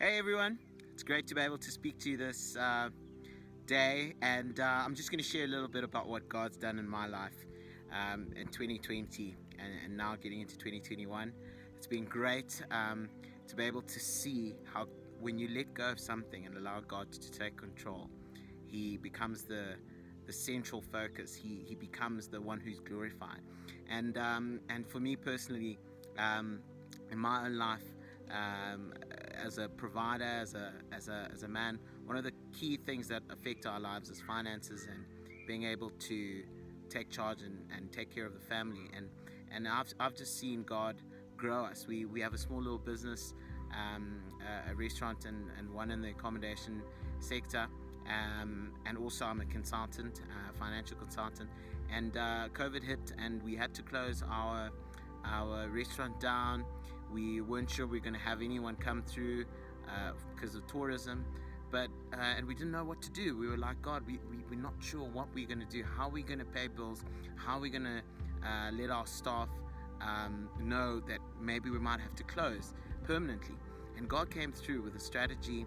Hey everyone, it's great to be able to speak to you this day, and I'm just going to share a little bit about what God's done in my life in 2020 and now getting into 2021. It's been great to be able to see how when you let go of something and allow God to take control, He becomes the central focus. He becomes the one who's glorified. And for me personally, in my own life, as a provider, as a man, one of the key things that affect our lives is finances and being able to take charge and take care of the family. And I've just seen God grow us. We have a small little business, a restaurant and one in the accommodation sector. And also I'm a consultant, financial consultant, and COVID hit and we had to close our restaurant down. We weren't sure we were going to have anyone come through because of tourism, but and we didn't know what to do. We were like, God, we're not sure what we're going to do, how we're going to pay bills, how we're going to let our staff know that maybe we might have to close permanently. And God came through with a strategy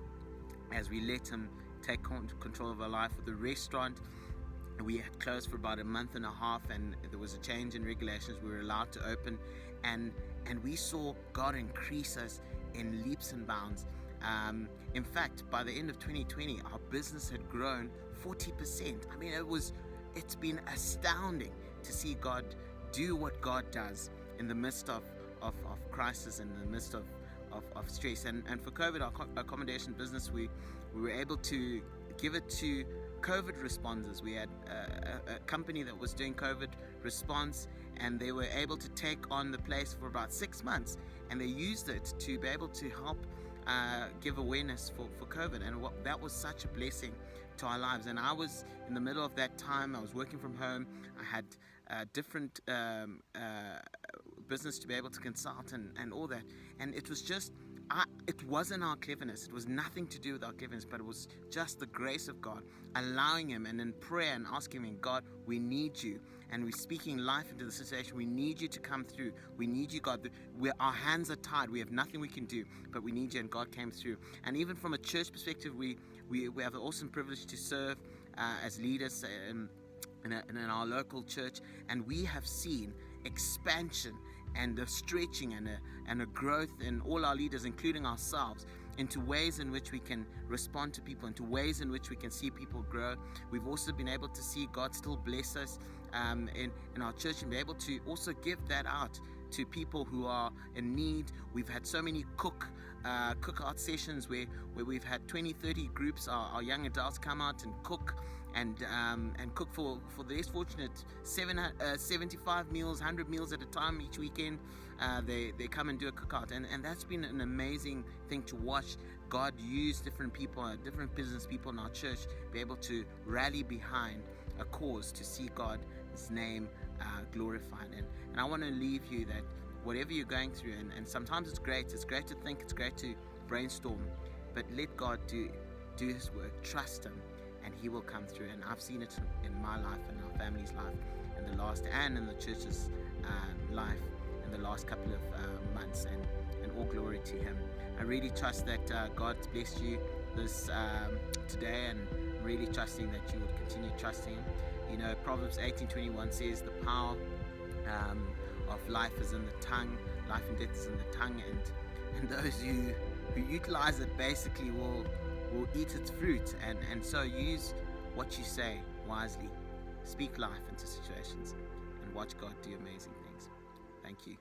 as we let Him take control of our life. With the restaurant, we had closed for about a month and a half, and there was a change in regulations. We were allowed to open, and we saw God increase us in leaps and bounds. In fact, by the end of 2020, our business had grown 40%. I mean, it's been astounding to see God do what God does in the midst of crisis, in the midst of stress. And for COVID, our accommodation business, we were able to give it to COVID responders. We had a company that was doing COVID response, and they were able to take on the place for about 6 months, and they used it to be able to help give awareness for COVID. And that was such a blessing to our lives. And I was in the middle of that time. I was working from home. I had different business to be able to consult and all that. And it was just, it wasn't our cleverness. It was nothing to do with our cleverness, but it was just the grace of God, allowing Him, and in prayer and asking Him, God, we need You. And we're speaking life into the situation. We need You to come through. We need You, God. Our hands are tied. We have nothing we can do, but we need You. And God came through. And even from a church perspective, we have an awesome privilege to serve as leaders in our local church, and we have seen expansion and a stretching and a growth in all our leaders, including ourselves, into ways in which we can respond to people, into ways in which we can see people grow. We've also been able to see God still bless us in our church, and be able to also give that out to people who are in need. We've had so many cookout sessions where we've had 20-30 groups, our young adults come out and cook and cook for the less fortunate. 75 meals, 100 meals at a time each weekend. They come and do a cookout, and that's been an amazing thing to watch God use different people, different business people in our church be able to rally behind a cause to see God's name glorified. And I want to leave you that whatever you're going through, and sometimes it's great to think, it's great to brainstorm, but let God do His work. Trust Him, and He will come through. And I've seen it in my life and our family's life in the last, and in the church's life in the last couple of months, and all glory to Him. I really trust that God's blessed you this today, and really trusting that you would continue trusting Him. You know, Proverbs 18:21 says the power of life is in the tongue, life and death is in the tongue, and those who utilize it basically will eat its fruit. And so use what you say wisely. Speak life into situations and watch God do amazing things. Thank you.